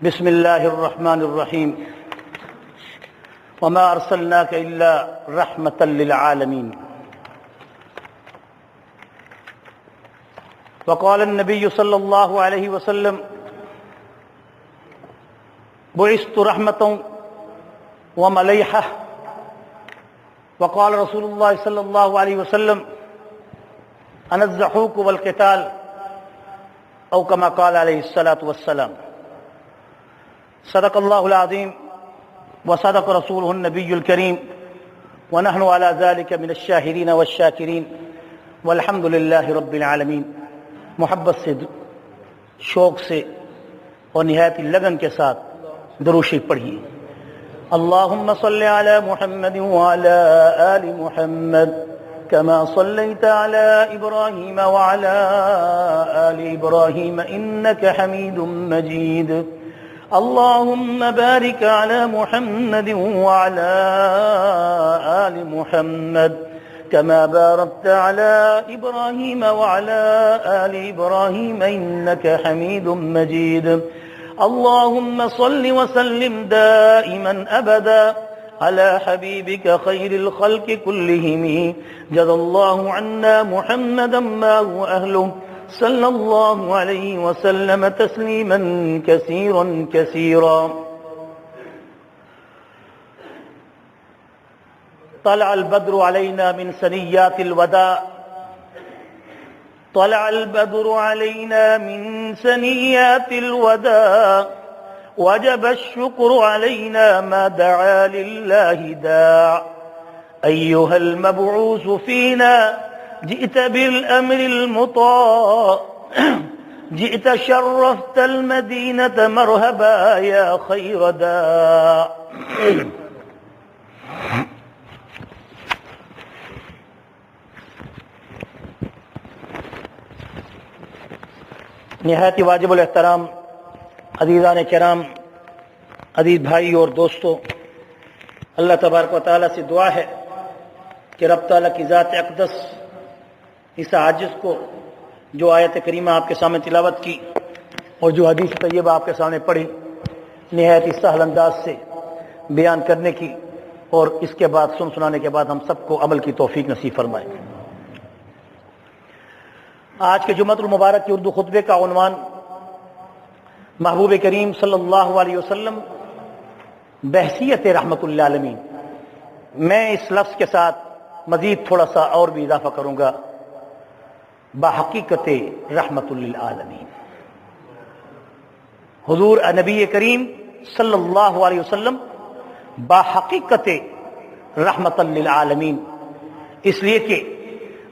بسم الله الرحمن الرحيم وما أرسلناك إلا رحمة للعالمين وقال النبي صلى الله عليه وسلم بعثت رحمة ومليحة وقال رسول الله صلى الله عليه وسلم أنا الزحوك والقتال أو كما قال عليه الصلاة والسلام صدق الله العظيم وصدق رسوله النبي الكريم ونحن على ذلك من الشاهدين والشاكرين والحمد لله رب العالمين۔ محبت سے، شوق سے اور نہایت لگن کے ساتھ درود شریف پڑھیے۔ اللهم صل على محمد وعلى آل محمد كما صليت على إبراهيم وعلى آل إبراهيم إنك حميد مجيد۔ اللهم بارك على محمد وعلى آل محمد كما باركت على إبراهيم وعلى آل إبراهيم إنك حميد مجيد۔ اللهم صل وسلم دائما أبدا على حبيبك خير الخلق كلهم، جزى الله عنا محمدا ما هو أهله صلى الله عليه وسلم تسليما كثيرا كثيرا۔ طلع البدر علينا من ثنيات الوداع، طلع البدر علينا من ثنيات الوداع، وجب الشكر علينا ما دعا لله داع۔ أيها المبعوث فينا جئت بالأمر المطاع، جئت شرفت المدينة مرحبا يا خير داع۔ نہایت واجب الاحترام عزیزان کرام، عزیز بھائی اور دوستو، اللہ تبارک و تعالیٰ سے دعا ہے کہ رب تعالیٰ کی ذات اقدس اس عاجز کو جو آیت کریمہ آپ کے سامنے تلاوت کی اور جو حدیث طیبہ آپ کے سامنے پڑھی نہایت سہل انداز سے بیان کرنے کی اور اس کے بعد سنانے کے بعد ہم سب کو عمل کی توفیق نصیب فرمائے۔ آج کے جمعۃ المبارک کے اردو خطبے کا عنوان محبوب کریم صلی اللہ علیہ وسلم بحیثیت رحمت للعالمین۔ میں اس لفظ کے ساتھ مزید تھوڑا سا اور بھی اضافہ کروں گا، بحقیقت رحمت للعالمین۔ حضور نبی کریم صلی اللہ علیہ وسلم بحقیقت رحمت للعالمین، اس لیے کہ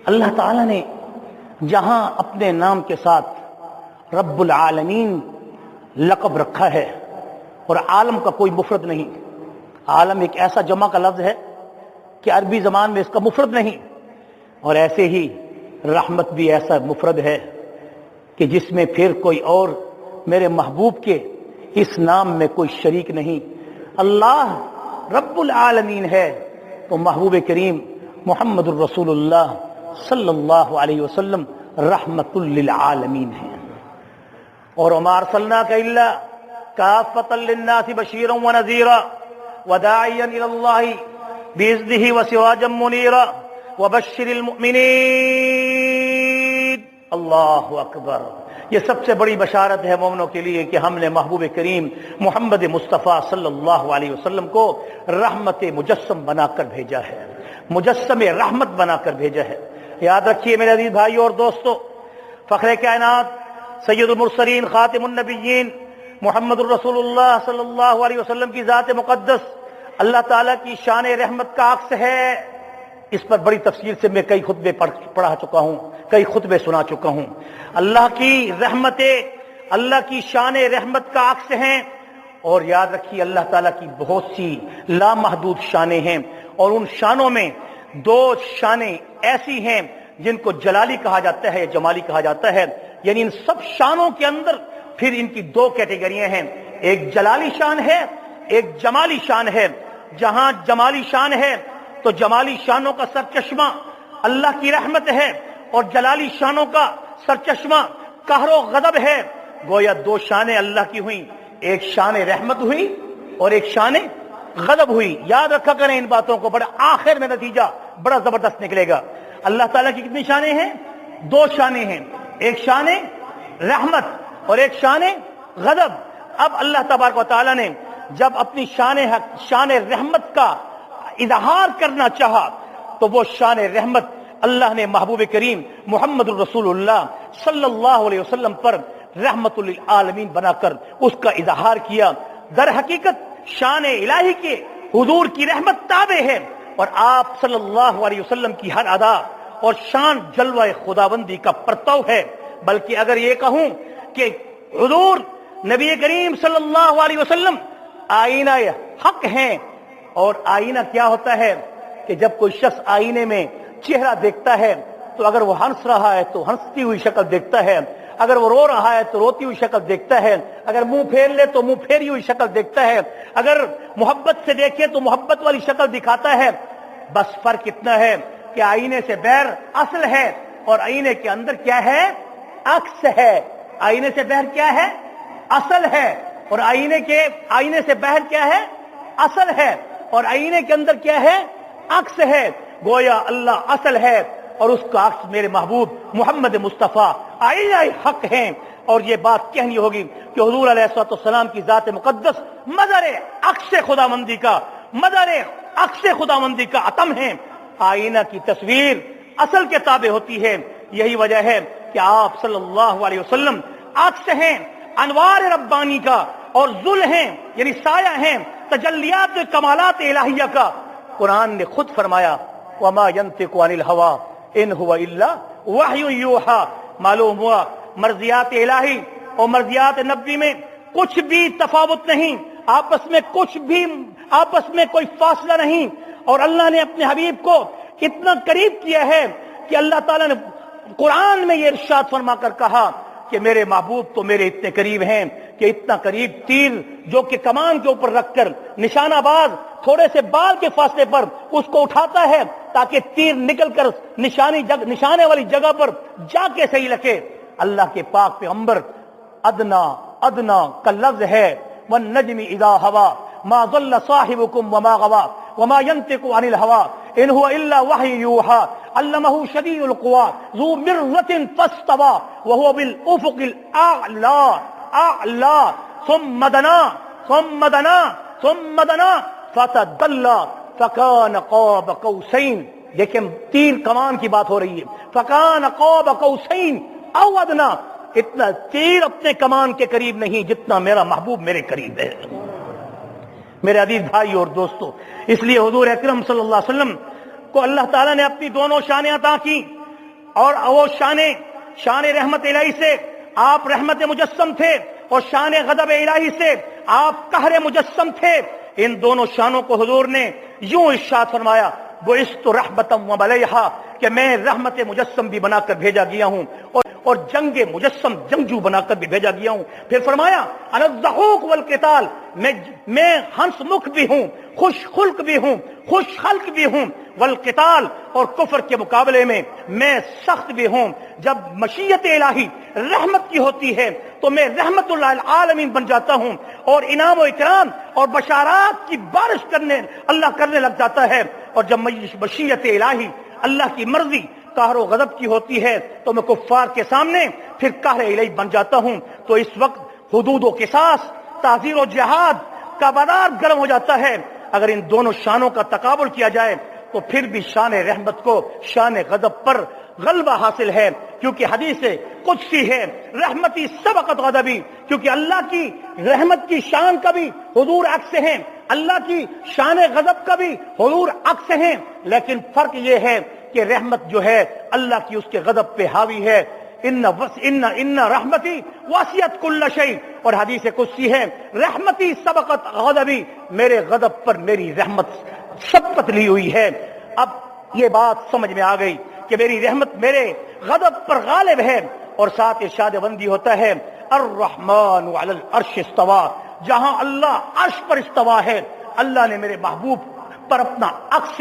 اللہ تعالیٰ نے جہاں اپنے نام کے ساتھ رب العالمین لقب رکھا ہے، اور عالم کا کوئی مفرد نہیں، عالم ایک ایسا جمع کا لفظ ہے کہ عربی زبان میں اس کا مفرد نہیں، اور ایسے ہی رحمت بھی ایسا مفرد ہے کہ جس میں پھر کوئی اور میرے محبوب کے اس نام میں کوئی شریک نہیں۔ اللہ رب العالمین ہے تو محبوب کریم محمد الرسول اللہ صلی اللہ علیہ وسلم رحمت للعالمین ہے۔ اور وما ارسلناک الا کافۃ للناس بشیرا ونذیرا وداعیا الی اللہ باذنہ وسراجا منیرا وبشر المؤمنین۔ اللہ اکبر، یہ سب سے بڑی بشارت ہے مومنوں کے لیے کہ ہم نے محبوب کریم محمد مصطفیٰ صلی اللہ علیہ وسلم کو رحمت مجسم بنا کر بھیجا ہے، مجسم رحمت بنا کر بھیجا ہے۔ یاد رکھیے میرے عزیز بھائیو اور دوستو، فخر کائنات سید المرسلین خاتم النبیین محمد الرسول اللہ صلی اللہ علیہ وسلم کی ذات مقدس اللہ تعالیٰ کی شان رحمت کا عکس ہے۔ اس پر بڑی تفصیل سے میں کئی خطبے پڑھا چکا ہوں، کئی خطبے سنا چکا ہوں۔ اللہ کی رحمتیں اللہ کی شان رحمت کا عکس ہیں، اور یاد رکھیے اللہ تعالیٰ کی بہت سی لامحدود شانیں ہیں، اور ان شانوں میں دو شانیں ایسی ہیں جن کو جلالی کہا جاتا ہے یا جمالی کہا جاتا ہے، یعنی ان سب شانوں کے اندر پھر ان کی دو کیٹیگریاں ہیں، ایک جلالی شان ہے، ایک جمالی شان ہے۔ جہاں جمالی شان ہے تو جمالی شانوں کا سرچشمہ اللہ کی رحمت ہے، اور جلالی شانوں کا سرچشمہ قہر و غضب ہے۔ گویا دو شانیں اللہ کی ہوئیں، ایک شان رحمت ہوئی اور ایک شان غضب ہوئی. یاد رکھا کریں ان باتوں کو, بڑا آخر میں نتیجہ بڑا زبردست نکلے گا. اللہ تعالیٰ کی کتنی شانیں ہیں؟ 2 شانیں ہیں, ایک شان رحمت اور ایک شان غضب. اب اللہ تبارک و تعالیٰ نے جب اپنی شان رحمت کا اظہار کرنا چاہا تو وہ شان رحمت اللہ نے محبوب کریم محمد الرسول اللہ صلی اللہ علیہ وسلم پر رحمت للعالمین بنا کر اس کا اظہار کیا. در حقیقت شان الہی کے حضور کی رحمت تابع ہے اور آپ صلی اللہ علیہ وسلم کی ہر ادا اور شان جلوہ خداوندی کا پرتو ہے. بلکہ اگر یہ کہوں کہ حضور نبی کریم صلی اللہ علیہ وسلم آئینہ حق ہیں. اور آئینہ کیا ہوتا ہے کہ جب کوئی شخص آئینے میں چہرہ دیکھتا ہے تو اگر وہ ہنس رہا ہے تو ہنستی ہوئی شکل دیکھتا ہے, اگر وہ رو رہا ہے تو روتی ہوئی شکل دیکھتا ہے, اگر منہ پھیر لے تو منہ پھیری ہوئی شکل دیکھتا ہے, اگر محبت سے دیکھے تو محبت والی شکل دکھاتا ہے. بس فرق اتنا ہے کہ آئینے سے بہر اصل ہے اور آئینے کے اندر کیا ہے؟ عکس ہے. آئینے سے بہر کیا ہے؟ اصل ہے. اور آئینے سے بہر کیا ہے؟ اصل ہے. اور آئینے کے اندر کیا ہے؟ عکس ہے. گویا اللہ اصل ہے اور اس کا عکس میرے محبوب محمد مصطفیٰ آئینہ حق ہیں. اور یہ بات کہنی ہوگی کہ حضور علیہ السلام کی ذات مقدس مظہر عکس خداوندی کا عتم ہے. آئینہ کی تصویر اصل کے تابع ہوتی ہے. یہی وجہ ہے کہ آپ صلی اللہ علیہ وسلم عکس ہیں انوار ربانی کا اور ذل ہیں یعنی سایہ ہیں تجلیات کمالات الہیہ کا. قرآن نے خود فرمایا وما ينطق عن الهوى ان هو الا وحی یوحى. معلوم ہوا مرضیات الہی اور مرضیات نبوی میں کچھ بھی تفاوت نہیں, آپس میں کوئی فاصلہ نہیں. اور اللہ نے اپنے حبیب کو اتنا قریب کیا ہے کہ اللہ تعالیٰ نے قرآن میں یہ ارشاد فرما کر کہا کہ میرے محبوب تو میرے اتنے قریب ہیں کہ اتنا قریب تیر جو کہ کمان کے اوپر رکھ کر نشانہ باز تھوڑے سے بال کے فاصلے پر اس کو اٹھاتا ہے تاکہ تیر نکل کر نشانے والی جگہ پر جا کے صحیح لگے. اللہ کے پاک پیغمبر ادنا کا لفظ ہے والنجم اذا ہوا ما ضل صاحبكم وما غوا وما ينطق عن الهوى ان هو الا وحي يوحى علمه شديد القوى ذو مرة فاستوى وهو بالافق الاعلى ثم دنا فتدلى فكان قاب قوسين. لیکن تیر کمان کی بات ہو رہی ہے. فكان قاب قوسين او ادنى. اتنا تیر اپنے کمان کے قریب نہیں جتنا میرا محبوب میرے قریب ہے. میرے عزیز بھائی اور دوستو, اس لیے حضور اکرم صلی اللہ علیہ وسلم کو اللہ تعالیٰ نے اپنی دونوں شانیں عطا کی اور وہ شان رحمت الہی سے آپ رحمت مجسم تھے اور شان غضب الہی سے آپ قہر مجسم تھے. ان دونوں شانوں کو حضور نے یوں ارشاد فرمایا بعثت رحمتا وبلیہا کہ میں رحمت مجسم بھی بنا کر بھیجا گیا ہوں اور جنگ مجسم جنگجو بنا کر بھی بھیجا گیا ہوں. پھر فرمایا انا الضحوک والقتال, میں ہنس مکھ بھی ہوں, خوش خلق بھی ہوں, خوش خلق بھی ہوں. والقتال اور کفر کے مقابلے میں میں سخت بھی ہوں. جب مشیت الہی رحمت کی ہوتی ہے تو میں رحمت للعالمین بن جاتا ہوں اور انعام و اکرام اور بشارات کی بارش اللہ کرنے لگ جاتا ہے. اور جب مشیت الہی اللہ کی مرضی قہر و غضب کی ہوتی ہے تو میں کفار کے سامنے پھر قہر الہی بن جاتا ہوں. تو اس وقت حدود و قصاص, تعزیر و جہاد کا بازار گرم ہو جاتا ہے. اگر ان دونوں شانوں کا تقابل کیا جائے تو پھر بھی شان رحمت کو شان غضب پر غلبہ حاصل ہے, کیونکہ حدیث قدسی ہے رحمتی سبقت غضبی. کیونکہ اللہ کی رحمت کی شان کا بھی حضور عکس ہیں, اللہ کی شان غضب کا بھی حضور عکس ہیں. لیکن فرق یہ ہے کہ رحمت جو ہے اللہ کی اس کے غضب پہ حاوی ہے. ان رحمتی وسعت کل شیء. اور حدیث قدسی ہے رحمتی سبقت غضبی, میرے غضب پر میری رحمت سبقت لی ہوئی ہے. اب یہ بات سمجھ میں آ گئی کہ میری رحمت میرے غضب پر غالب ہے. اور ساتھ ارشاد بندی ہوتا ہے الرحمن علی العرش استوى, جہاں اللہ عرش پر استوا ہے اللہ نے میرے محبوب پر اپنا عکس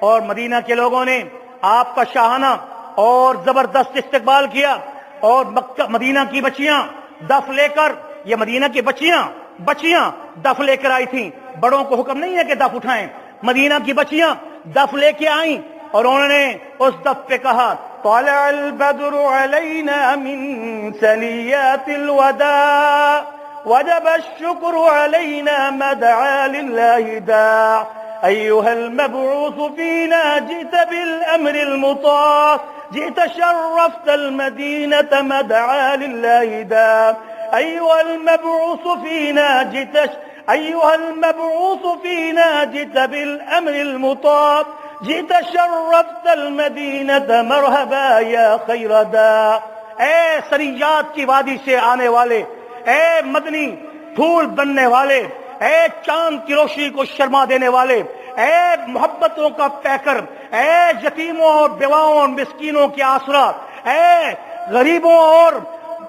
اور مدینہ کے لوگوں نے آپ کا شاہانہ اور زبردست استقبال کیا، اور مدینہ کی بچیاں دف لے کر، یہ مدینہ کی بچیاں دف لے کر آئی تھیں، بڑوں کو حکم نہیں ہے کہ دف اٹھائیں، مدینہ کی بچیاں دف لے کے آئیں اور انہوں نے اس دف پہ کہا طلع البدر علینا من ثنیات الوداع وجب الشکر علینا مدعا للہ داع ایها المبعوث فينا جئت بالامر المطاع جئت شرفت المدينة مدعا لله داع أيها المبعوث فينا جئت بالأمر المطاع جئت شرفت المدينة مرحبا يا خير داع۔ اے سریات کی وادی سے آنے والے، اے مدنی پھول بننے والے، اے چاند کی روشنی کو شرما دینے والے، اے محبتوں کا پیکر، اے یتیموں اور بیواؤں اور مسکینوں کے آسرا، اے غریبوں اور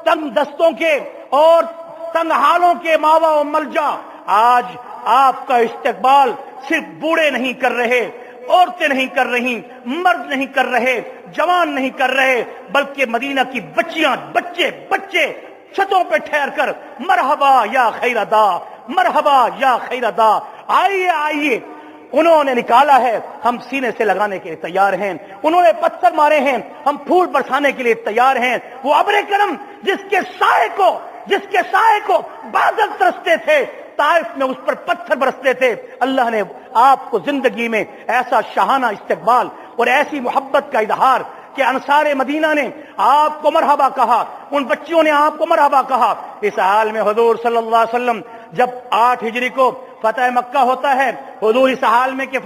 تنگ دستوں کے اور تنگ حالوں کے ماوا و ملجا، آج آپ کا استقبال صرف بوڑھے نہیں کر رہے، عورتیں نہیں کر رہی، مرد نہیں کر رہے، جوان نہیں کر رہے، بلکہ مدینہ کی بچیاں، بچے چھتوں پہ ٹھہر کر مرحبا یا خیر دا، مرحبا یا خیر دا، آئیے انہوں نے نکالا ہے، ہم سینے سے لگانے کے لیے تیار ہیں، انہوں نے پتھر مارے ہیں، ہم پھول برسانے کے لیے تیار ہیں۔ وہ ابر کرم جس کے سائے کو بادل ترستے تھے، طائف میں اس پر پتھر برستے تھے، اللہ نے آپ کو زندگی میں ایسا شاہانہ استقبال اور ایسی محبت کا اظہار کہ انصار مدینہ نے آپ کو مرحبا کہا، ان بچیوں نے آپ کو مرحبا کہا۔ اس حال میں حضور صلی اللہ علیہ وسلم جب 8 ہجری کو فتح مکہ ہوتا ہے، حضور اس حال میں کہ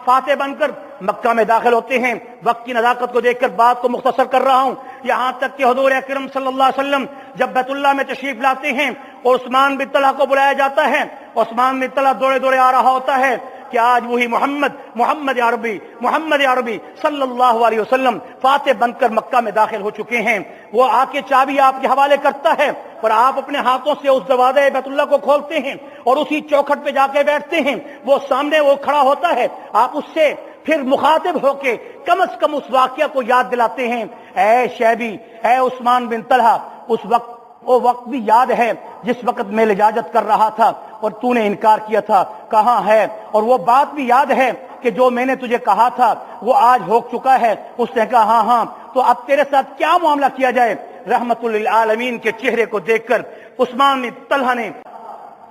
فاتح بن کر مکہ میں داخل ہوتے ہیں۔ وقت کی نزاکت کو دیکھ کر بات کو مختصر کر رہا ہوں، یہاں تک کہ حضور اکرم صلی اللہ علیہ وسلم جب بیت اللہ میں تشریف لاتے ہیں اور عثمان بن طلحہ کو بلایا جاتا ہے، عثمان بن طلحہ دوڑے آ رہا ہوتا ہے کہ آج وہی محمد عربی صلی اللہ علیہ وسلم فاتح بن کر مکہ میں داخل ہو چکے ہیں۔ وہ آ کے چابی آپ کے حوالے کرتا ہے اور آپ اپنے ہاتھوں سے اس دروازے بیت اللہ کو کھولتے ہیں اور اسی چوکھٹ پہ جا کے بیٹھتے ہیں، وہ سامنے وہ کھڑا ہوتا ہے، آپ اس سے پھر مخاطب ہو کے کم از کم اس واقعہ کو یاد دلاتے ہیں، اے شیبی، اے عثمان بن طلحہ، وہ وقت بھی یاد ہے جس وقت میں لجاجت کر رہا تھا اور تو نے انکار کیا تھا، کہاں ہے؟ اور وہ بات بھی یاد ہے کہ جو میں نے تجھے کہا تھا وہ آج ہو چکا ہے۔ اس نے کہا ہاں، تو اب تیرے ساتھ کیا معاملہ کیا جائے؟ رحمت للعالمین کے چہرے کو دیکھ کر عثمان بن طلحہ نے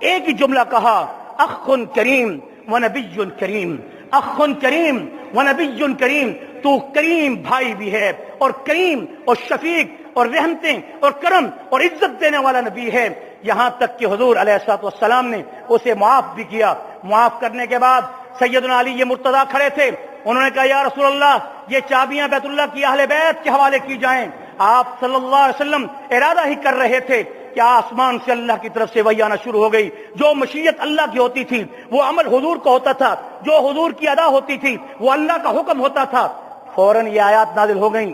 ایک ہی جملہ کہا، اخ کریم و نبی کریم، اخ کریم و نبی کریم، تو کریم بھائی بھی ہے اور کریم اور شفیق اور رحمتیں اور کرم اور عزت دینے والا نبی ہے۔ یہاں تک کہ حضور علیہ الصلوۃ والسلام نے اسے معاف بھی کیا۔ معاف کرنے کے بعد سیدنا علی مرتضیٰ کھڑے تھے، انہوں نے کہا یا رسول اللہ، یہ چابیاں بیت اللہ کی اہل بیت کے حوالے کی جائیں۔ آپ صلی اللہ علیہ وسلم ارادہ ہی کر رہے تھے کہ آسمان سے اللہ کی طرف سے وحی آنا شروع ہو گئی، جو مشیت اللہ کی ہوتی تھی وہ عمل حضور کا ہوتا تھا، جو حضور کی ادا ہوتی تھی وہ اللہ کا حکم ہوتا تھا۔ فوراً یہ آیات نازل ہو گئیں،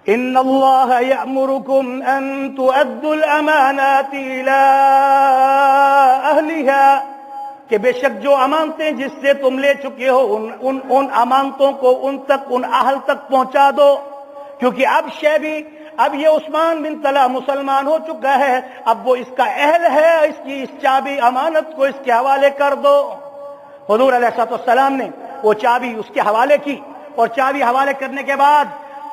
ان اللہ یأمرکم ان تؤدوا الامانات الى اہلها، کہ بے شک جو امانتیں جس سے تم لے چکے ہو ان امانتوں کو ان اہل تک پہنچا دو، کیونکہ اب یہ عثمان بن طلحہ مسلمان ہو چکا ہے، اب وہ اس کا اہل ہے، اس کی اس چابی امانت کو اس کے حوالے کر دو۔ حضور علیہ الصلوۃ والسلام نے وہ چابی اس کے حوالے کی، اور چابی حوالے کرنے کے بعد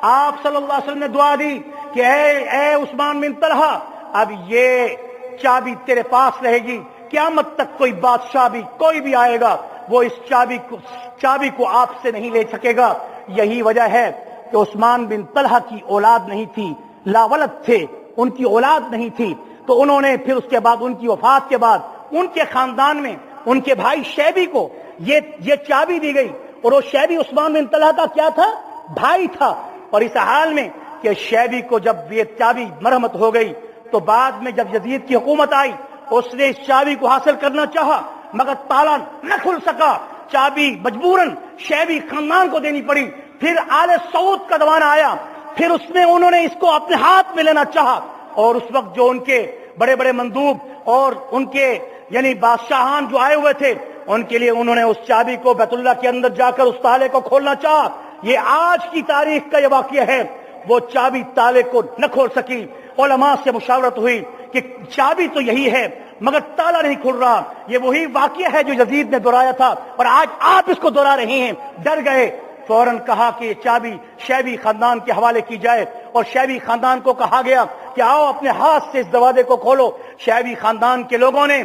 آپ صلی اللہ علیہ وسلم نے دعا دی کہ اے عثمان بن طلحہ، اب یہ چابی تیرے پاس رہے گی، قیامت تک کوئی بادشاہ بھی کوئی بھی آئے گا وہ اس چابی کو آپ سے نہیں لے سکے گا۔ یہی وجہ ہے کہ عثمان بن طلحہ کی اولاد نہیں تھی، لا ولد تھے، ان کی اولاد نہیں تھی، تو انہوں نے پھر اس کے بعد ان کی وفات کے بعد ان کے خاندان میں ان کے بھائی شیبی کو یہ چابی دی گئی، اور وہ شیبی عثمان بن طلحہ کا کیا تھا؟ بھائی تھا۔ اور اس حال میں کہ شیبی کو جب یہ چابی مرحمت ہو گئی تو بعد میں جب یزید کی حکومت آئی اس نے اس چابی کو حاصل کرنا چاہا مگر تالا نہ کھل سکا، چابی مجبوراً شیبی خاندان کو دینی پڑی۔ پھر آل سعود کا زمانہ آیا، پھر انہوں نے اس کو اپنے ہاتھ میں لینا چاہا، اور اس وقت جو ان کے بڑے بڑے مندوب اور ان کے یعنی بادشاہان جو آئے ہوئے تھے ان کے لیے انہوں نے اس چابی کو بیت اللہ کے اندر جا کر اس تالے کو کھولنا چاہا. یہ آج کی تاریخ کا یہ واقعہ ہے. وہ چابی تالے کو نہ کھول سکی. علماء سے مشاورت ہوئی کہ چابی تو یہی ہے مگر تالا نہیں کھل رہا. یہ وہی واقعہ ہے جو یزید نے دہرایا تھا اور آج آپ اس کو دہرا رہے ہیں. ڈر گئے. فوراً کہا کہ یہ چابی شیبی خاندان کے حوالے کی جائے اور شیبی خاندان کو کہا گیا کہ آؤ اپنے ہاتھ سے اس دروازے کو کھولو. شیبی خاندان کے لوگوں نے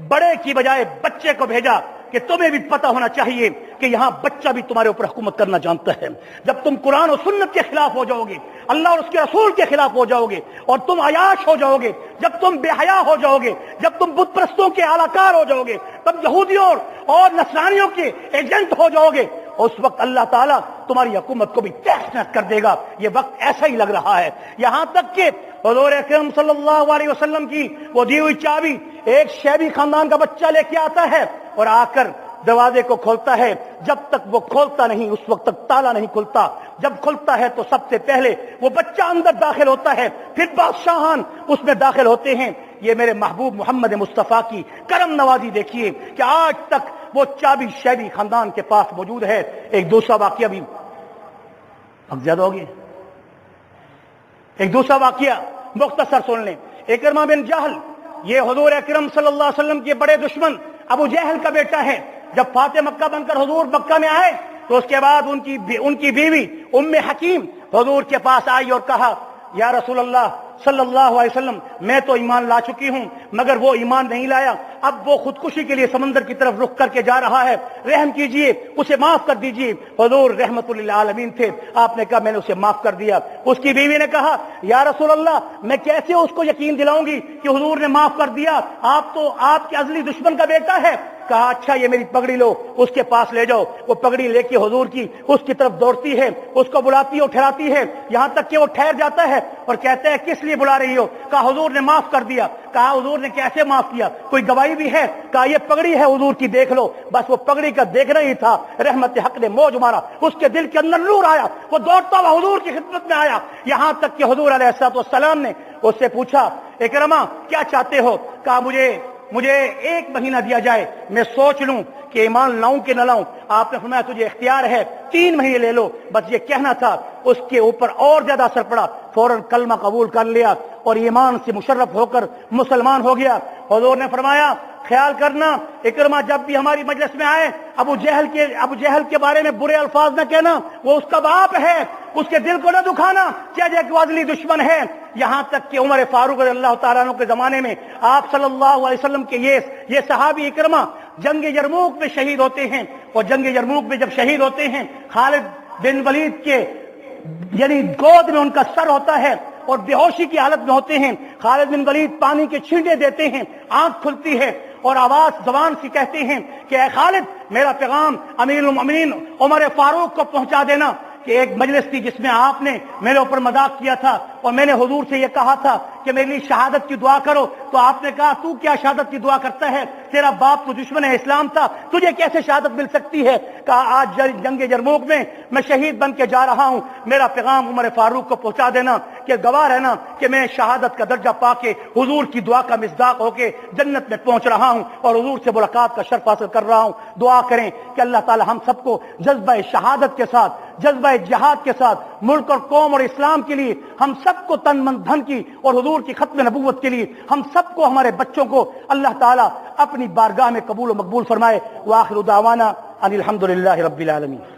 بڑے کی بجائے بچے کو بھیجا کہ تمہیں بھی پتہ ہونا چاہیے کہ یہاں بچہ بھی تمہارے اوپر حکومت کرنا جانتا ہے. جب تم قرآن و سنت کے خلاف ہو جاؤ گے, اللہ اور اس کے رسول کے خلاف ہو جاؤ گے اور تم عیاش ہو جاؤ گے, جب تم بے حیا ہو جاؤ گے, جب تم بت پرستوں کے اعلی کار ہو جاؤ گے, تب یہودیوں اور نصرانیوں کے ایجنٹ ہو جاؤ گے, اس وقت اللہ تعالیٰ تمہاری حکومت کو بھی تحس نحس کر دے گا. یہ وقت ایسا ہی لگ رہا ہے. یہاں تک کہ حضور اکرم صلی اللہ علیہ وسلم کی وہ دی ہوئی چابی ایک شیبی خاندان کا بچہ لے کے آتا ہے اور آ کر دروازے کو کھولتا ہے. جب تک وہ کھولتا نہیں اس وقت تک تالا نہیں کھلتا. جب کھلتا ہے تو سب سے پہلے وہ بچہ اندر داخل ہوتا ہے, پھر بادشاہان اس میں داخل ہوتے ہیں. یہ میرے محبوب محمد مصطفیٰ کی کرم نوازی دیکھیے کہ آج تک وہ چابی شیبی خاندان کے پاس موجود ہے. ایک دوسرا واقعہ بھی اب زیادہ ہوگی. ایک دوسرا واقعہ مختصر سن لیں. اکرمہ بن جہل یہ حضور اکرم صلی اللہ علیہ وسلم کے بڑے دشمن ابو جہل کا بیٹا ہے. جب فاتح مکہ بن کر حضور مکہ میں آئے تو اس کے بعد ان کی بیوی ام حکیم حضور کے پاس آئی اور کہا یا رسول اللہ صلی اللہ علیہ وسلم میں تو ایمان لا چکی ہوں مگر وہ ایمان نہیں لایا. اب وہ خودکشی کے لیے سمندر کی طرف رخ کر کے جا رہا ہے, رحم کیجئے, اسے معاف کر دیجئے. حضور رحمت للعالمین تھے, آپ نے کہا میں نے اسے معاف کر دیا. اس کی بیوی نے کہا یا رسول اللہ میں کیسے اس کو یقین دلاؤں گی کہ حضور نے معاف کر دیا, آپ تو آپ کے ازلی دشمن کا بیٹا ہے. کہا اچھا یہ میری پگڑی لو, اس کے پاس لے جاؤ. وہ پگڑی لے کے حضور کی اس کی طرف دوڑتی ہے, اس کو بلاتی اور ٹھہراتی ہے, یہاں تک کہ وہ ٹھہر جاتا ہے اور کہتا ہے کس لیے بلا رہی ہو؟ کہا حضور نے معاف کر دیا. کہا حضور نے کیسے معاف کیا, کوئی گواہی بھی ہے؟ کہا یہ پگڑی ہے حضور کی, دیکھ لو. بس وہ پگڑی کا دیکھنا ہی تھا, رحمت حق نے موج مارا, اس کے دل کے اندر نور آیا, وہ دوڑتا ہوا حضور کی خدمت میں آیا. یہاں تک کہ حضور علیہ الصلوۃ والسلام نے اس سے پوچھا اکرمہ کیا چاہتے ہو؟ کہا مجھے 1 مہینہ دیا جائے, میں سوچ لوں کہ ایمان لاؤں کہ نہ لاؤں. آپ نے فرمایا تجھے اختیار ہے, 3 مہینے لے لو. بس یہ کہنا تھا. اس کے اوپر اور زیادہ اثر پڑا, فوراً کلمہ قبول کر لیا اور ایمان سے مشرف ہو کر مسلمان ہو گیا. حضور نے فرمایا خیال کرنا اکرمہ جب بھی ہماری مجلس میں آئے ابو جہل کے بارے میں برے الفاظ نہ کہنا, وہ اس کا باپ ہے, اس کے دل کو نہ دکھانا کہ وہ ازلی دشمن ہے. یہاں تک کہ عمر فاروق رضی اللہ تعالیٰ عنہ کے زمانے میں آپ صلی اللہ علیہ وسلم کے یہ صحابی اکرمہ جنگ یرموک میں شہید ہوتے ہیں, اور جنگ یرموک میں جب شہید ہوتے ہیں خالد بن ولید کے یعنی گود میں ان کا سر ہوتا ہے اور بے ہوشی کی حالت میں ہوتے ہیں. خالد بن ولید پانی کے چھینٹے دیتے ہیں, آنکھ کھلتی ہے اور آواز زبان سے کہتے ہیں کہ اے خالد میرا پیغام امیر المؤمنین عمر فاروق کو پہنچا دینا کہ ایک مجلس تھی جس میں آپ نے میرے اوپر مذاق کیا تھا اور میں نے حضور سے یہ کہا تھا کہ میرے لیے شہادت کی دعا کرو, تو آپ نے کہا تو کیا شہادت کی دعا کرتا ہے, تیرا باپ تو دشمن اسلام تھا, تجھے کیسے شہادت مل سکتی ہے. کہا آج جنگ یرموک میں شہید بن کے جا رہا ہوں, میرا پیغام عمر فاروق کو پہنچا دینا کہ گواہ رہنا کہ میں شہادت کا درجہ پا کے حضور کی دعا کا مصداق ہو کے جنت میں پہنچ رہا ہوں اور حضور سے ملاقات کا شرف حاصل کر رہا ہوں. دعا کریں کہ اللہ تعالی ہم سب کو جذبہ شہادت کے ساتھ, جذبہ جہاد کے ساتھ ملک اور قوم اور اسلام کے لیے ہم سب کو تن من دھن کی اور حضور کی ختم نبوت کے لیے ہم سب کو ہمارے بچوں کو اللہ تعالیٰ اپنی بارگاہ میں قبول و مقبول فرمائے. وآخر دعوانا ان الحمد للہ رب العالمین.